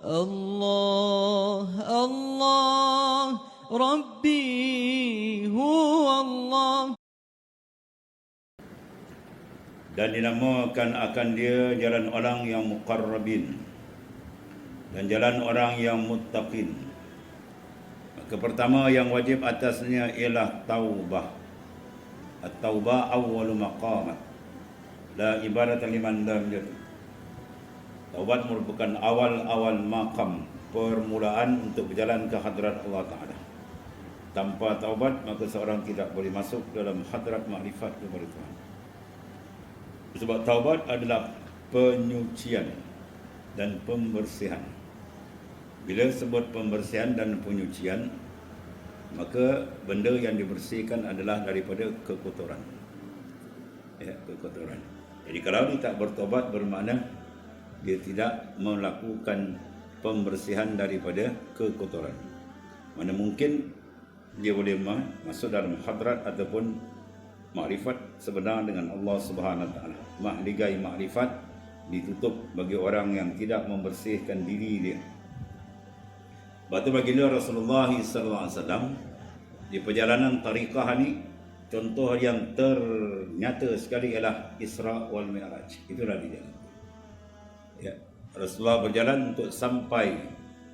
الله الله ربي هو الله. Dan dinamakan akan dia jalan orang yang muqarrabin dan jalan orang yang muttaqin. Maka pertama yang wajib atasnya ialah taubah. At-taubah awwalu maqamat. La ibadata liman lam yatub. Taubat merupakan awal-awal maqam, permulaan untuk berjalan ke hadrat Allah Ta'ala. Tanpa taubat maka seorang tidak boleh masuk dalam hadrat makrifat kepada Tuhan. Sebab taubat adalah penyucian dan pembersihan. Bila sebut pembersihan dan penyucian, maka benda yang dibersihkan adalah daripada kekotoran. Ya, kekotoran. Jadi kalau dia tak bertaubat, bermakna dia tidak melakukan pembersihan daripada kekotoran. Mana mungkin dia boleh masuk dalam hadrat ataupun makrifat sebenar dengan Allah Subhanahu Wa Taala. Mahligai makrifat ditutup bagi orang yang tidak membersihkan diri dia. Batu baginda Rasulullah sallallahu alaihi wasallam di perjalanan tariqah ni, contoh yang ternyata sekali ialah Isra wal Mi'raj. Itulah dia. Ya, Rasulullah berjalan untuk sampai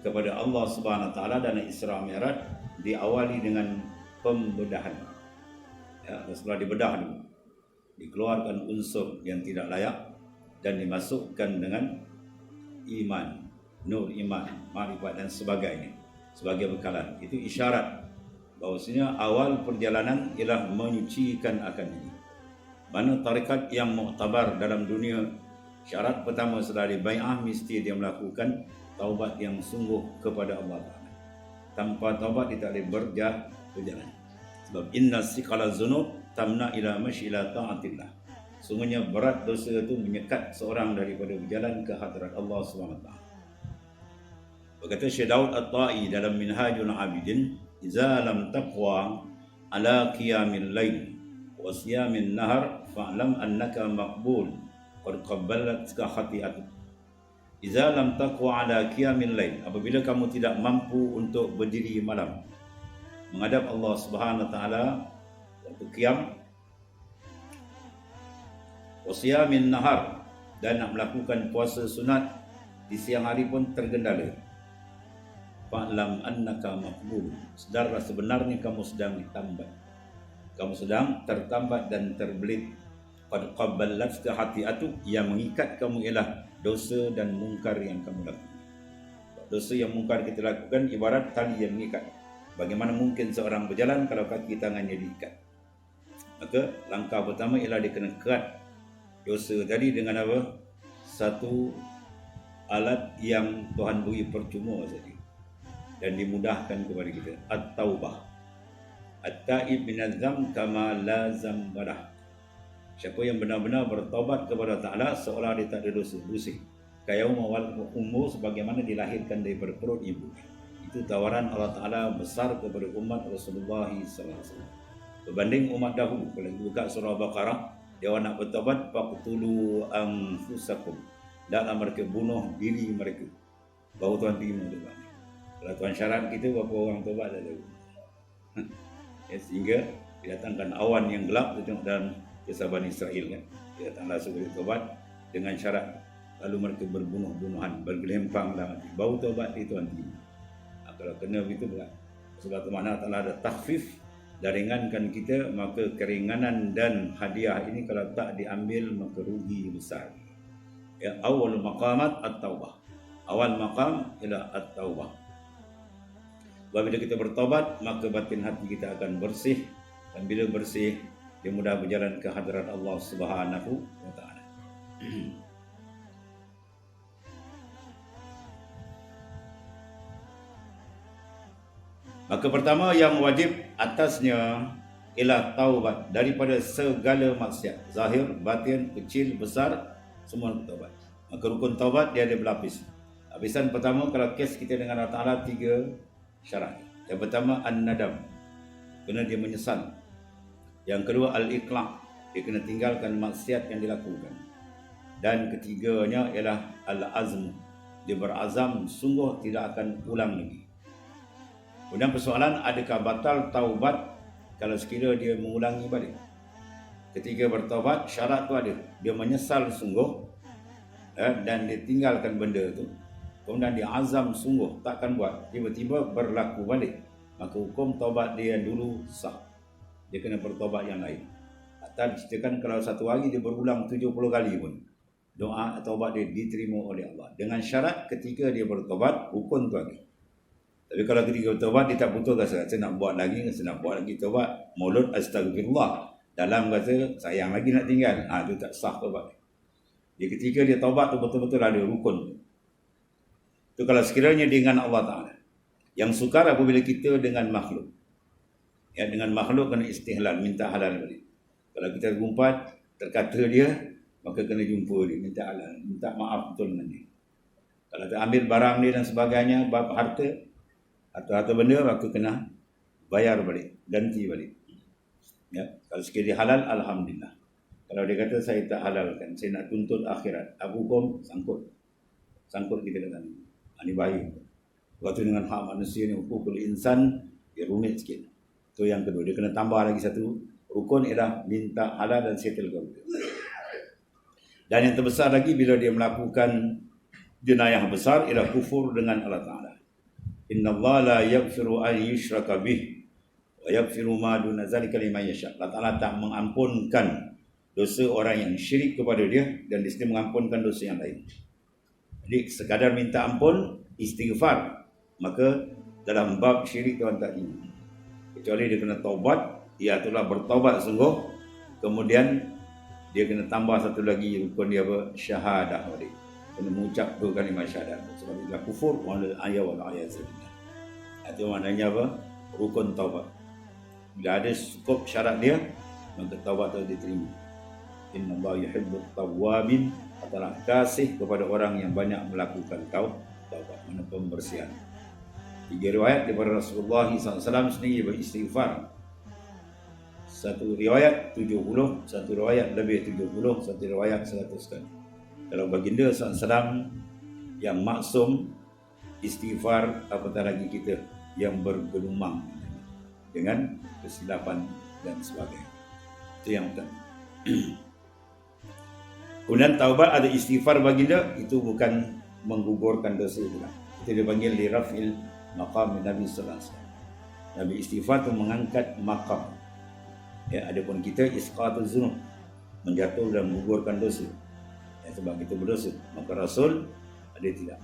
kepada Allah Subhanahu Wa Taala, dan Isra Mi'raj diawali dengan pembedahan. Ya, Rasulullah dibedah dulu, dikeluarkan unsur yang tidak layak dan dimasukkan dengan iman, nur iman, makrifat dan sebagainya sebagai bekalan. Itu isyarat bahawasanya awal perjalanan ialah menyucikan akan ini. Mana tarikat yang muktabar dalam dunia, syarat pertama setelah dibai'ah mesti dia melakukan taubat yang sungguh kepada Allah Ta'ala. Tanpa taubat dia tak boleh berjalan. Sebab inna siqala zunub tamna ila masyila ta'atillah. Sungguhnya berat dosa itu menyekat seorang daripada berjalan ke hadrat Allah SWT. Berkata Syekh Daud At-Ta'i dalam Minhajul Abidin, "Iza lam taqwa ala qiyamil lail wa siyamin nahar fa'lam annaka maqbul qad qabbalatka khati'atuk." Iza lam taqwa ala qiyamil lail, apabila kamu tidak mampu untuk berdiri malam menghadap Allah Subhanahu Wa Taala waktu qiyam, wasiyamin nahar, dan nak melakukan puasa sunat di siang hari pun tergendala, fa'lam annaka maqbul, sedarlah sebenarnya kamu sedang ditambat, kamu sedang tertambat dan terbelit. Qad qabbalatka hati'atu, yang mengikat kamu ialah dosa dan mungkar yang kamu lakukan. Dosa yang mungkar kita lakukan ibarat tali yang mengikat. Bagaimana mungkin seorang berjalan kalau kaki tangannya diikat? Maka langkah pertama ialah dia kena kerat dosa tadi dengan apa? Satu alat yang Tuhan beri percuma saja dan dimudahkan kepada kita, at-taubah. At-taib minaz dzam kama la dzambalah. Siapa yang benar-benar bertaubat kepada Ta'ala seolah dia tak ada dosa, bersih. Kayaum awal umur, sebagaimana dilahirkan daripada perut ibu. Itu tawaran Allah Ta'ala besar kepada umat Rasulullah SAW. Berbanding umat dahulu, kalau buka surah Baqarah, dia orang nak bertaubat, faqtulu anfusakum, hendaklah mereka bunuh diri mereka, baru Tuhan terima taubat. Kalau Tuhan syarat kita, berapa orang taubat dah tahu. Ya, sehingga didatangkan awan yang gelap, kita tengok dalam kisah Bani Israel kan, dia datanglah suruh taubat dengan syarat, lalu mereka berbunuh-bunuhan, bergelempang dalam hati, baru taubat itu Tuhan terima. Kalau kena begitu berat. Sebab tu makna telah ada takhfif dan ringankan kita, maka keringanan dan hadiah ini kalau tak diambil maka rugi besar. Ya, awal maqamat at-taubah. Awal maqam ialah at-taubah. Bila kita bertaubat, maka batin hati kita akan bersih, dan bila bersih dia mudah berjalan ke hadirat Allah Subhanahu Wa Taala. Maka pertama yang wajib atasnya ialah taubat daripada segala maksiat, zahir, batin, kecil, besar, semua taubat. Maka rukun taubat dia ada berlapis. Lapisan pertama, kalau kes kita dengan Allah Ta'ala, 3 syarat. Yang pertama, an-nadam, kena dia menyesal. Yang kedua, al-iqla', dia kena tinggalkan maksiat yang dilakukan. Dan ketiganya ialah al-azm, dia berazam sungguh tidak akan ulang lagi. Kemudian persoalan, adakah batal taubat kalau sekiranya dia mengulangi balik? Ketika bertaubat, syarat tu ada, dia menyesal sungguh dan dia tinggalkan benda tu, kemudian dia azam sungguh takkan buat, tiba-tiba berlaku balik, maka hukum taubat dia dulu sah. Dia kena bertaubat yang lain. Atau diceritakan kalau satu hari dia berulang 70 kali pun, doa taubat dia diterima oleh Allah. Dengan syarat ketika dia bertaubat, rukun tu lagi. Tapi kalau ketika bertaubat dia tak putus rasa nak buat lagi, taubat, mulut astagfirullah, dalam kata sayang lagi nak tinggal, itu tak sah taubat. Dia ketika dia taubat tu betul-betul ada rukun. Itu kalau sekiranya dengan Allah Ta'ala. Yang sukar apabila kita dengan makhluk. Ya, dengan makhluk kena istihlal, minta halal balik. Kalau kita gumpat, terkata dia, maka kena jumpa dia, minta halal, minta maaf betul dengan dia. Kalau kita ambil barang dia dan sebagainya, bab harta, atau harta benda, maka kena bayar balik, ganti balik. Ya, kalau sekiranya halal, alhamdulillah. Kalau dia kata saya tak halalkan, saya nak tuntut akhirat, apa hukum? Sangkut kita kata ini baik. Waktu dengan hak manusia ni, hukukul insan, dia rumit sikit. Itu yang kedua, dia kena tambah lagi satu rukun, ialah minta halal dan settlekan. Dan yang terbesar lagi, bila dia melakukan jenayah besar, ialah kufur dengan Allah Ta'ala. Inna Allah la yaghfiru an yushraka bih wa yaghfiru ma duna zalika liman yasha. Allah Ta'ala tak mengampunkan dosa orang yang syirik kepada dia, dan di sini mengampunkan dosa yang lain. Jadi sekadar minta ampun, istighfar, maka dalam bab syirik Tuhan tak ingin. Kecuali dia kena taubat, ia itulah bertaubat sungguh, kemudian dia kena tambah satu lagi rukun dia apa? Syahadah balik. Kena mengucap 2 kalimah syahadat. Sebab dia kufur wal ayat wal ayat. Itu maknanya apa? Rukun taubat. Bila ada cukup syarat dia, maka taubat itu diterima. Inna Allah yuhibbut tawwabin, adalah kasih kepada orang yang banyak melakukan taubat, mana pembersihan. 3 riwayat daripada Rasulullah SAW sendiri beristighfar. Satu riwayat 70, satu riwayat lebih 70, satu riwayat 100 kali. Kalau baginda SAW yang maksum, istighfar, apatah lagi kita yang bergelumang dengan kesilapan dan sebagainya. Itu yang pertama. Kemudian taubat ada istighfar baginda, itu bukan menggugurkan dosa pula. Itu dipanggil li raf'il maqam Nabi sallallahu alaihi wasallam. Nabi istighfar itu mengangkat maqam. Ya, adapun kita isqatuz dzunub, menjatuh dan menggugurkan dosa. Ya, sebab kita berdosa, maka Rasul ada tidak.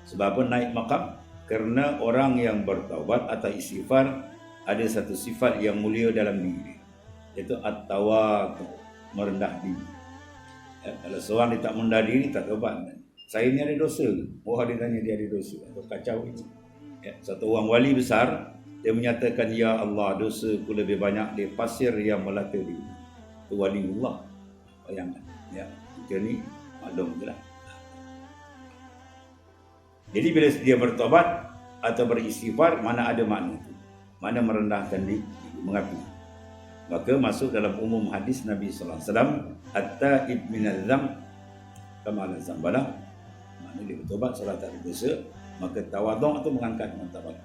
Sebab apa naik maqam? Kerana orang yang bertaubat atau istighfar ada satu sifat yang mulia dalam diri, iaitu at-tawadhu, merendah diri. Ya, kalau seorang dia tak merendah diri, tak taubat. Saya ni ada dosa. Dia tanya dia ada dosa, atau kacau itu. Ya, satu orang wali besar, dia menyatakan, ya Allah, dosaku lebih banyak dari pasir yang melata diri. Itu waliullah. Bayangkan. Ya, kita ni maklum je lah. Jadi bila dia bertobat atau beristighfar, mana ada makna itu? Mana merendahkan diri, mengakui. Maka masuk dalam umum hadis Nabi sallallahu alaihi wasallam, at-taib minadz dzamb kama la dzambalah. Maknanya dia bertobat salah tak ada dosa, maka tawadhu' itu mengangkat martabat.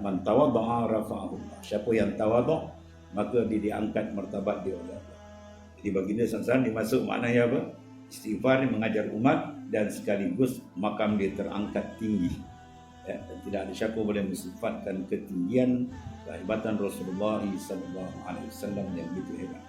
Man tawadha'a rafa'ahu. Siapa yang tawadhu', maka dia diangkat martabat dia oleh Allah. Jadi baginda sallallahu alaihi wasallam dimasuk maknanya apa? Istighfar mengajar umat dan sekaligus makam dia terangkat tinggi. Ya, dan tidak ada siapa boleh mensifatkan ketinggian kehebatan Rasulullah sallallahu alaihi wasallam yang begitu hebat.